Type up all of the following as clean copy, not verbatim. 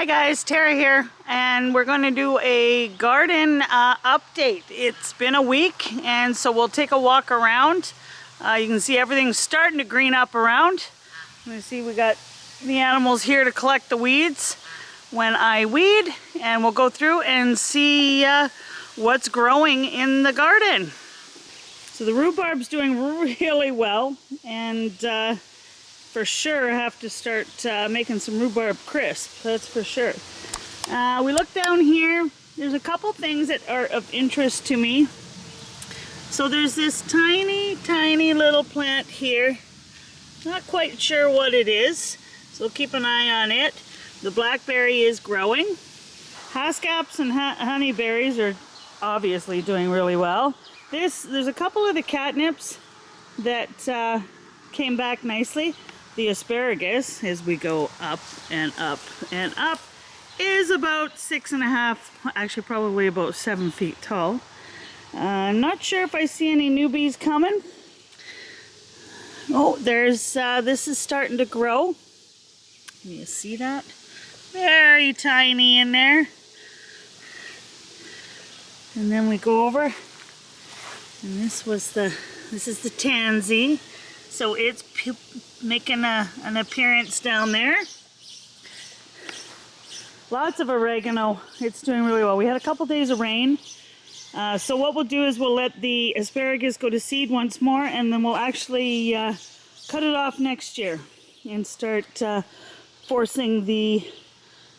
Hi guys, Tara here, and we're going to do a garden update. It's been a week, and so we'll take a walk around. You can see everything's starting to green up around. You can see we got the animals here to collect the weeds when I weed, and we'll go through and see what's growing in the garden. So the rhubarb's doing really well, and for sure have to start making some rhubarb crisp, that's for sure. We look down here, there's a couple things that are of interest to me. So there's this tiny little plant here. Not quite sure what it is, so keep an eye on it. The blackberry is growing. Haskaps and honeyberries are obviously doing really well. There's a couple of the catnips that came back nicely. The asparagus, as we go up and up and up, is about 6.5, actually probably about 7 feet tall. I'm not sure if I see any newbies coming. Oh, there's, this is starting to grow. Can you see that? Very tiny in there. And then we go over, and this is the tansy. So it's making an appearance down there. Lots of oregano. It's doing really well. We had a couple days of rain. So what we'll do is we'll let the asparagus go to seed once more, and then we'll actually cut it off next year and start forcing the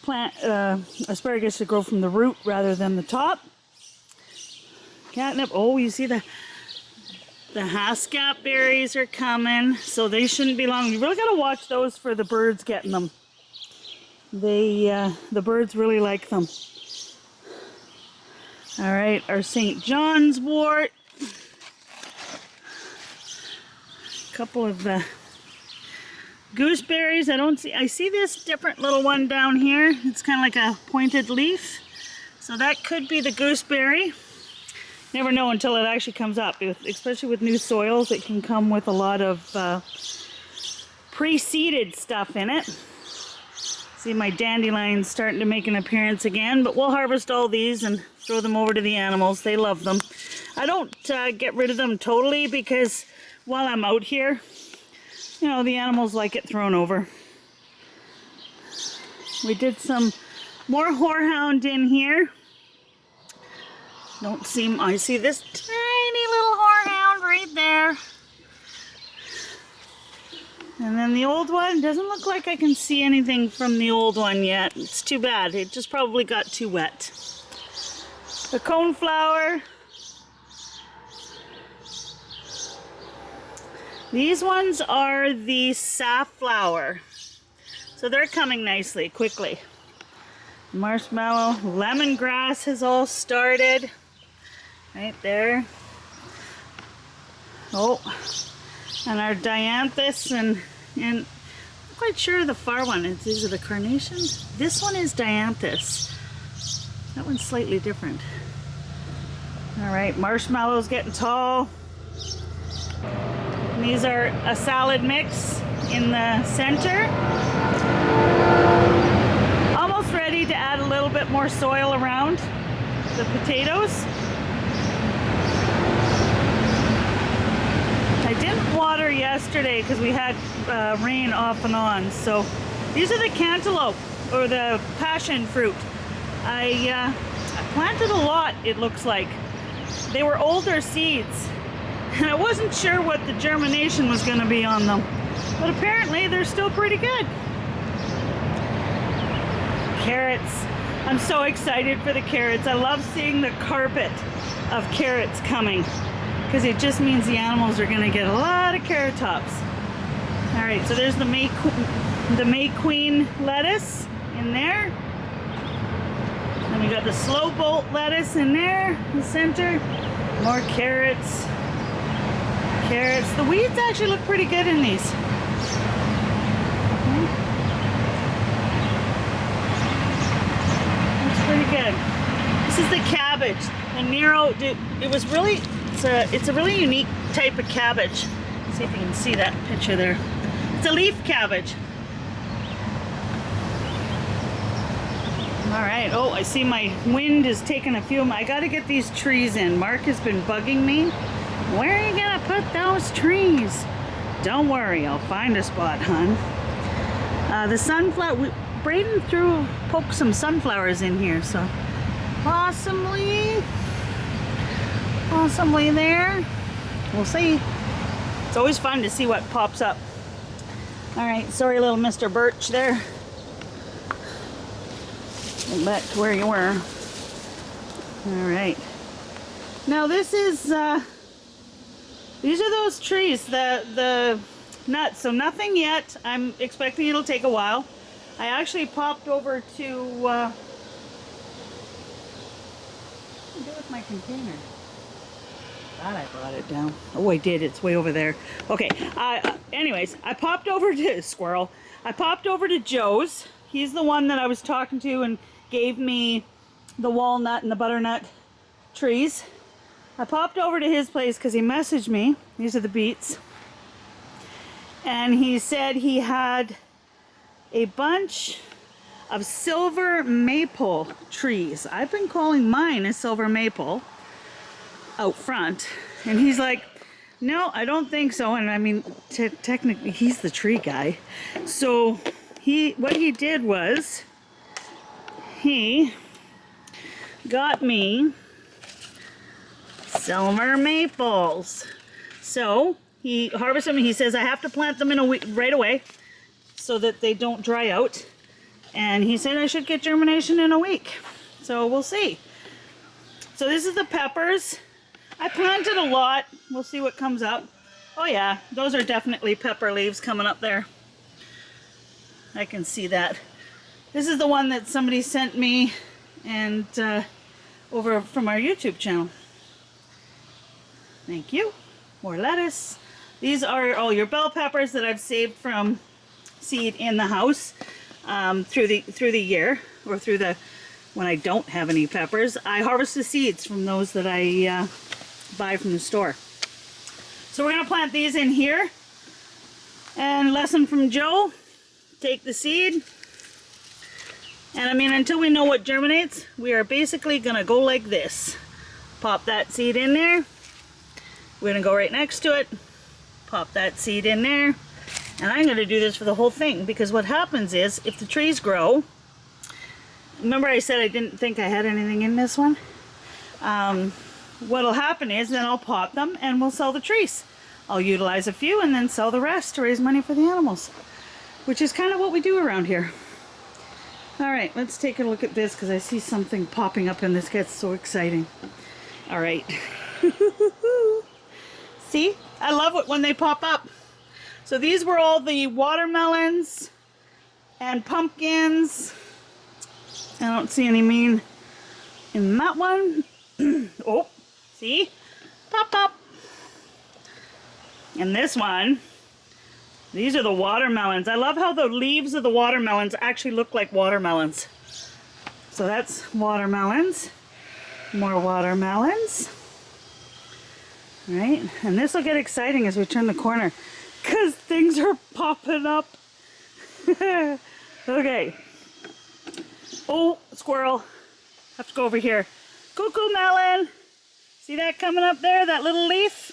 plant asparagus to grow from the root rather than the top. Catnip. Oh, you see the haskap berries are coming, so they shouldn't be long. You really got to watch those for the birds getting them. The birds really like them. All right, our St. John's wort. A couple of gooseberries. I see this different little one down here. It's kind of like a pointed leaf. So that could be the gooseberry. Never know until it actually comes up, especially with new soils. It can come with a lot of pre-seeded stuff in it. See my dandelions starting to make an appearance again, but we'll harvest all these and throw them over to the animals. They love them. I don't get rid of them totally because while I'm out here, you know, the animals like it thrown over. We did some more horehound in here. I see this tiny little horehound right there. And then the old one, doesn't look like I can see anything from the old one yet. It's too bad, it just probably got too wet. The coneflower. These ones are the safflower. So they're coming nicely, quickly. Marshmallow, lemongrass has all started. Right there. Oh, and our dianthus and I'm not quite sure the far one. These are the carnations. This one is dianthus. That one's slightly different. All right, marshmallow's getting tall. And these are a salad mix in the center. Almost ready to add a little bit more soil around the potatoes. I didn't water yesterday because we had rain off and on. So these are the cantaloupe, or the passion fruit. I planted a lot, it looks like. They were older seeds, and I wasn't sure what the germination was going to be on them. But apparently they're still pretty good. Carrots. I'm so excited for the carrots. I love seeing the carpet of carrots coming, because it just means the animals are going to get a lot of carrot tops. All right, so there's the May Queen lettuce in there. And we got the slow bolt lettuce in there, in the center. More carrots. Carrots. The weeds actually look pretty good in these. Looks pretty good. This is the cabbage. The Nero, it was really, it's a really unique type of cabbage. Let's see if you can see that picture there. It's a leaf cabbage. right. Oh, I see my wind is taking a few. I got to get these trees in. Mark has been bugging me. Where are you going to put those trees? Don't worry, I'll find a spot, hon. The sunflower, Braden poked some sunflowers in here, so possibly there. We'll see. It's always fun to see what pops up. All right, sorry, little Mr. Birch there. Get back to where you were. All right. Now this is, these are those trees, the nuts. So nothing yet. I'm expecting it'll take a while. I actually popped over to, what do I do with my container? God, I brought it down. Oh, I did. It's way over there. Okay. Anyways, I popped over to Squirrel. I popped over to Joe's. He's the one that I was talking to and gave me the walnut and the butternut trees. I popped over to his place because he messaged me. These are the beets. And he said he had a bunch of silver maple trees. I've been calling mine a silver maple out front. And he's like, no, I don't think so. And I mean, technically, he's the tree guy. So what he did was, he got me silver maples. So he harvested them. He says I have to plant them in a week right away so that they don't dry out. And he said I should get germination in a week. So we'll see. So this is the peppers. I planted a lot. We'll see what comes up. Oh yeah, those are definitely pepper leaves coming up there. I can see that. This is the one that somebody sent me and over from our YouTube channel. Thank you. More lettuce. These are all your bell peppers that I've saved from seed in the house through the year, or when I don't have any peppers. I harvest the seeds from those that I buy from the store. So we're gonna plant these in here. And lesson from Joe, take the seed. And I mean, until we know what germinates, we are basically gonna go like this. Pop that seed in there. We're gonna go right next to it. Pop that seed in there. And I'm gonna do this for the whole thing, because what happens is, if the trees grow, remember I said I didn't think I had anything in this one? What'll happen is, then I'll pop them and we'll sell the trees. I'll utilize a few and then sell the rest to raise money for the animals, which is kind of what we do around here. All right, let's take a look at this, because I see something popping up and this gets so exciting. All right. See, I love it when they pop up. So these were all the watermelons and pumpkins. I don't see any mean in that one. Oh, see? Pop, pop. And this one, these are the watermelons. I love how the leaves of the watermelons actually look like watermelons. So that's watermelons. More watermelons. All right, and this will get exciting as we turn the corner, because things are popping up. Okay. Oh, squirrel. Have to go over here. Cuckoo melon. See that coming up there, that little leaf?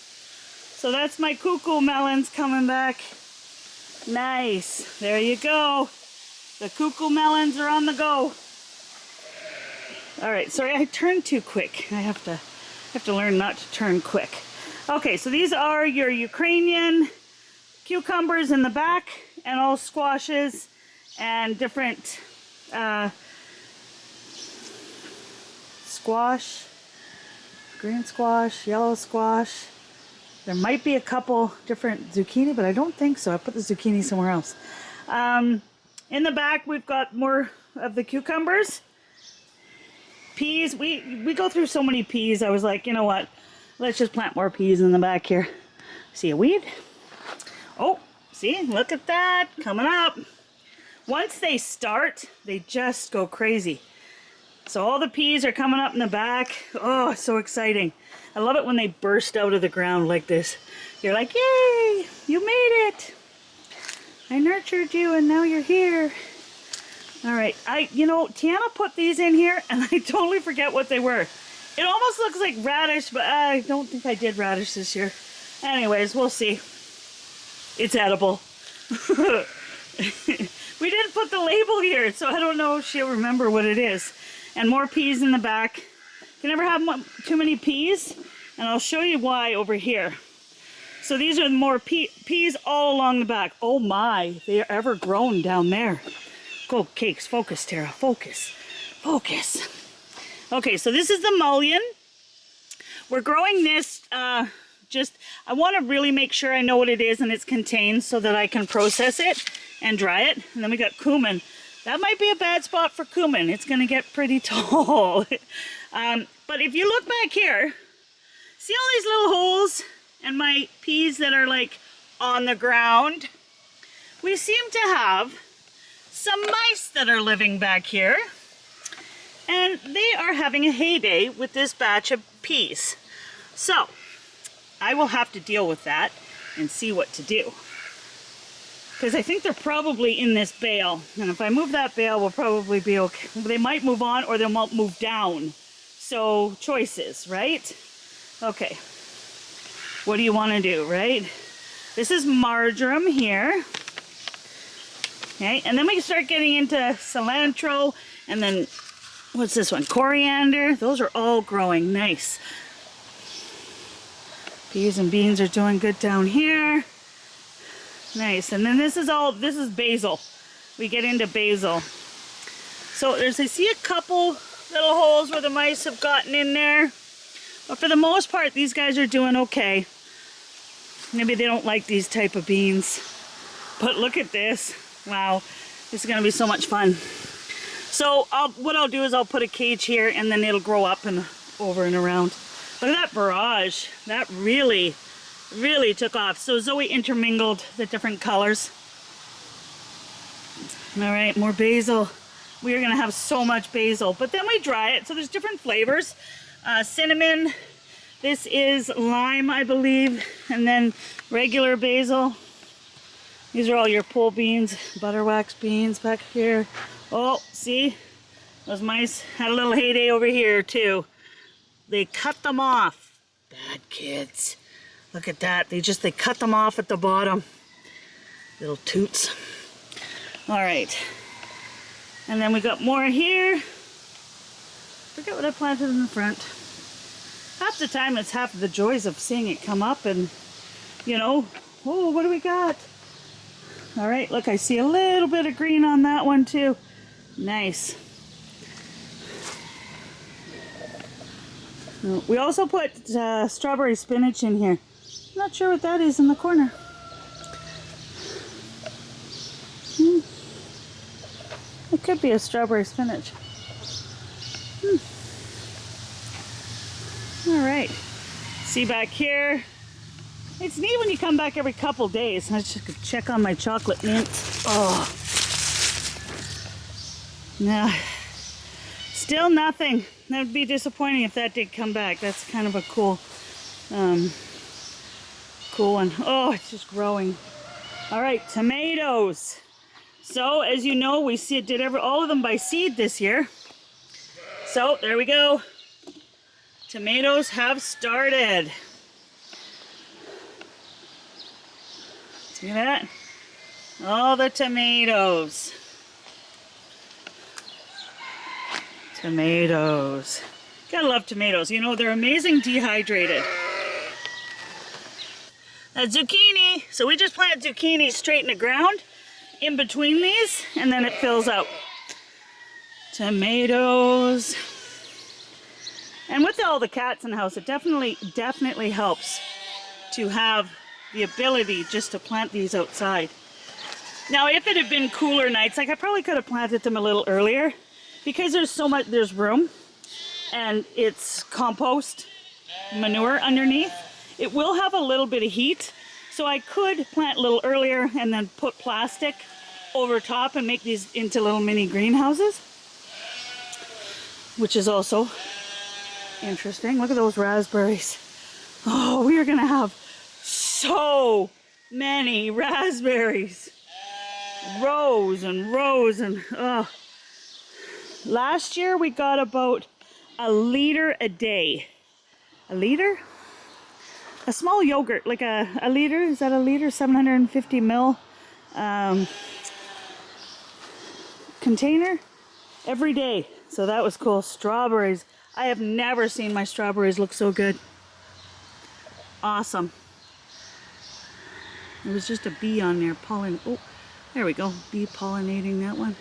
So that's my cuckoo melons coming back. Nice. There you go. The cuckoo melons are on the go. All right, sorry, I turned too quick. I have to learn not to turn quick. Okay, so these are your Ukrainian cucumbers in the back, and all squashes and different squash, green squash, yellow squash. There might be a couple different zucchini, but I don't think so. I put the zucchini somewhere else. In the back, we've got more of the cucumbers. Peas, we go through so many peas. I was like, you know what? Let's just plant more peas in the back here. See a weed? Oh, see, look at that, coming up. Once they start, they just go crazy. So all the peas are coming up in the back. Oh, so exciting. I love it when they burst out of the ground like this. You're like, yay, you made it. I nurtured you and now you're here. All right, you know, Tiana put these in here and I totally forget what they were. It almost looks like radish, but I don't think I did radish this year. Anyways, we'll see. It's edible. We didn't put the label here, so I don't know if she'll remember what it is. And more peas in the back. You can never have too many peas, and I'll show you why over here. So these are more peas all along the back. Oh my, they are ever grown down there. Go, Cakes, focus, Tara, focus, focus. Okay, so this is the mullein. We're growing this, I want to really make sure I know what it is and it's contained so that I can process it and dry it. And then we got cumin. That might be a bad spot for cumin. It's going to get pretty tall. But if you look back here, see all these little holes and my peas that are like on the ground? We seem to have some mice that are living back here. And they are having a heyday with this batch of peas. So, I will have to deal with that and see what to do. Because I think they're probably in this bale. And if I move that bale, we'll probably be okay. They might move on or they might move down. So, choices, right? Okay. What do you want to do, right? This is marjoram here. Okay, and then we can start getting into cilantro and then what's this one? Coriander. Those are all growing nice. Peas and beans are doing good down here. Nice. And then this is basil. We get into basil. So I see a couple little holes where the mice have gotten in there. But for the most part, these guys are doing okay. Maybe they don't like these type of beans. But look at this. Wow. This is going to be so much fun. So what I'll do is I'll put a cage here and then it'll grow up and over and around. Look at that barrage. That really, really took off. So Zoe intermingled the different colors. All right, more basil. We are gonna have so much basil, but then we dry it. So there's different flavors. Cinnamon. This is lime, I believe. And then regular basil. These are all your pole beans, butterwax beans back here. Oh, see? Those mice had a little heyday over here too. They cut them off. Bad kids. Look at that. They cut them off at the bottom. Little toots. All right. And then we got more here. Forget what I planted in the front. Half the time it's half the joys of seeing it come up and, you know, oh, what do we got? All right, look, I see a little bit of green on that one too. Nice. We also put strawberry spinach in here. I'm not sure what that is in the corner. It could be a strawberry spinach. All right. See back here. It's neat when you come back every couple days. I just check on my chocolate mint. Oh. No. Still nothing. That would be disappointing if that did come back. That's kind of a cool one. Oh, it's just growing. All right, tomatoes. So, as you know, we did all of them by seed this year. So, there we go. Tomatoes have started. See that? All the tomatoes. Tomatoes. Gotta love tomatoes. You know, they're amazing dehydrated. A zucchini. So we just plant zucchini straight in the ground in between these, and then it fills out. Tomatoes. And with all the cats in the house, it definitely helps to have the ability just to plant these outside. Now, if it had been cooler nights, like I probably could have planted them a little earlier, because there's room, and it's compost manure underneath. It will have a little bit of heat, so I could plant a little earlier and then put plastic over top and make these into little mini greenhouses, which is also interesting. Look at those raspberries. Oh, we are gonna have so many raspberries. Rows and rows and, oh, Last year we got about a liter a day. A liter? A small yogurt, like a liter. Is that a liter? 750 ml container every day. So that was cool. Strawberries. I have never seen my strawberries look so good. Awesome. There was just a bee on there pollinating. Oh, there we go. Bee pollinating that one.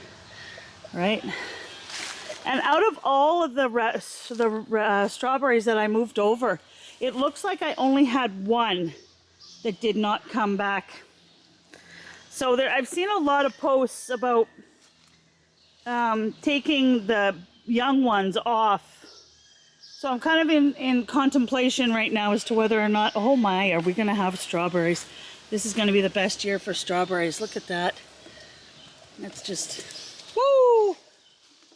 Right. And out of all of the strawberries that I moved over, it looks like I only had one that did not come back. So I've seen a lot of posts about taking the young ones off. So I'm kind of in contemplation right now as to whether or not, oh my, are we going to have strawberries? This is going to be the best year for strawberries. Look at that. That's just, woo!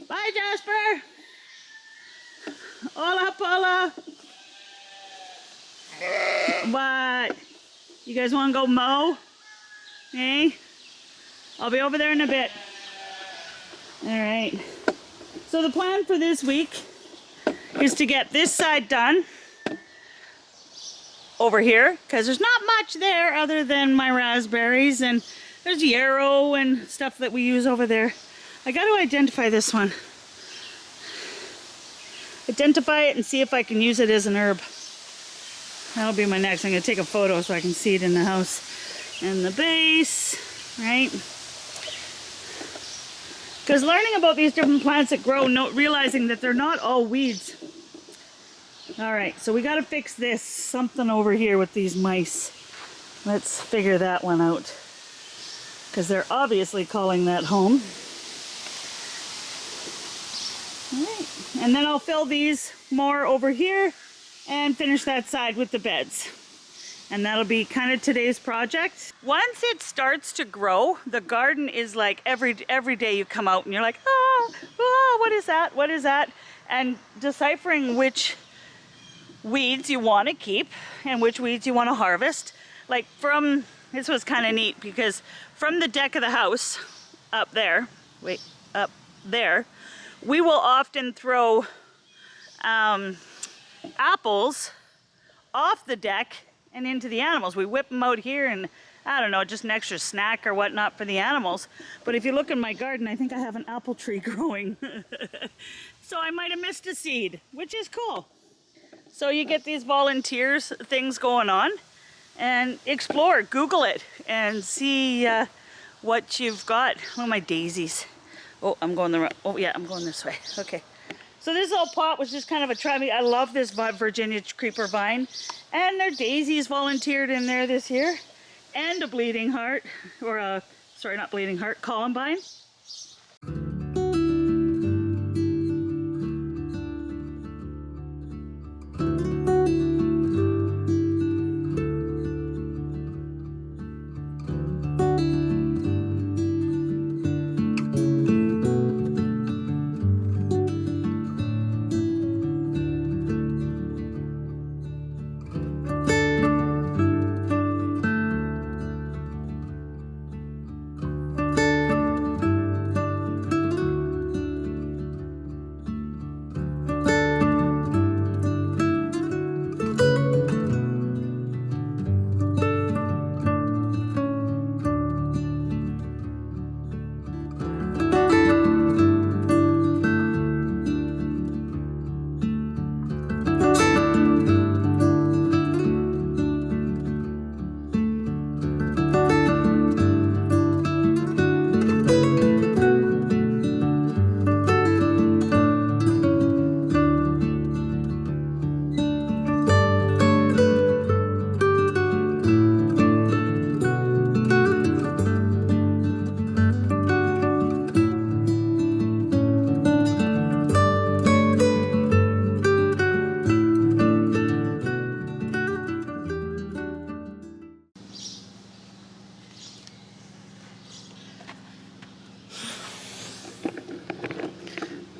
Bye, Jasper! Hola, Paula! What? You guys want to go mow? Hey? I'll be over there in a bit. Alright. So the plan for this week is to get this side done over here, because there's not much there other than my raspberries, and there's yarrow and stuff that we use over there. I got to identify this one. Identify it and see if I can use it as an herb. That'll be my next. I'm going to take a photo so I can see it in the house. And the base, right? Because learning about these different plants that grow, realizing that they're not all weeds. Alright, so we got to fix this. Something over here with these mice. Let's figure that one out. Because they're obviously calling that home. Alright, and then I'll fill these more over here and finish that side with the beds. And that'll be kind of today's project. Once it starts to grow, the garden is like every day you come out and you're like, oh, what is that? What is that? And deciphering which weeds you want to keep and which weeds you want to harvest. Like this was kind of neat because from the deck of the house up there, up there, we will often throw apples off the deck and into the animals. We whip them out here and I don't know, just an extra snack or whatnot for the animals. But if you look in my garden, I think I have an apple tree growing. So I might have missed a seed, which is cool. So you get these volunteers things going on and explore, Google it and see what you've got. Oh, my daisies. Oh, I'm going the wrong, oh yeah, I'm going this way. Okay. So this little pot was just kind of a try me. I love this Virginia creeper vine. And their daisies volunteered in there this year. And a bleeding heart, or a, sorry, not bleeding heart, columbine.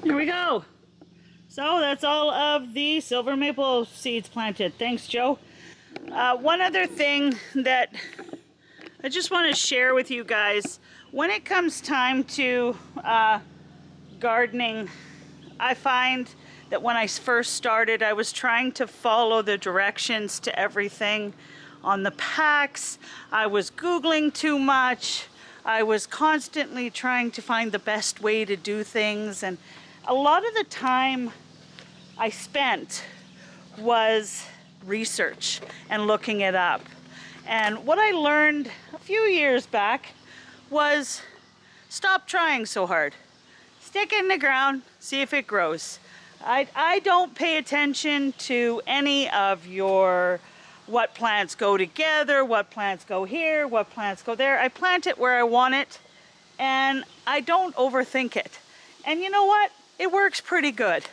There we go. So that's all of the silver maple seeds planted. Thanks, Joe. One other thing that I just want to share with you guys, when it comes time to gardening, I find that when I first started, I was trying to follow the directions to everything on the packs. I was Googling too much. I was constantly trying to find the best way to do things. And a lot of the time I spent was research and looking it up. And what I learned a few years back was stop trying so hard. Stick it in the ground, see if it grows. I don't pay attention to any of your what plants go together, what plants go here, what plants go there. I plant it where I want it, and I don't overthink it. And you know what? It works pretty good.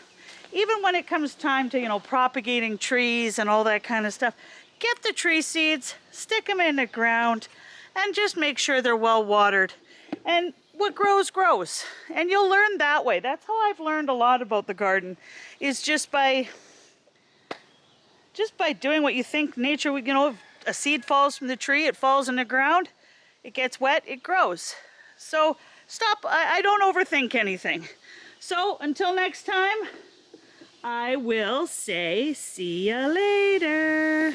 Even when it comes time to, propagating trees and all that kind of stuff, get the tree seeds, stick them in the ground, and just make sure they're well watered. And what grows, grows. And you'll learn that way. That's how I've learned a lot about the garden, is just by doing what you think nature would, if a seed falls from the tree, it falls in the ground, it gets wet, it grows. So stop, I don't overthink anything. So until next time, I will say see ya later.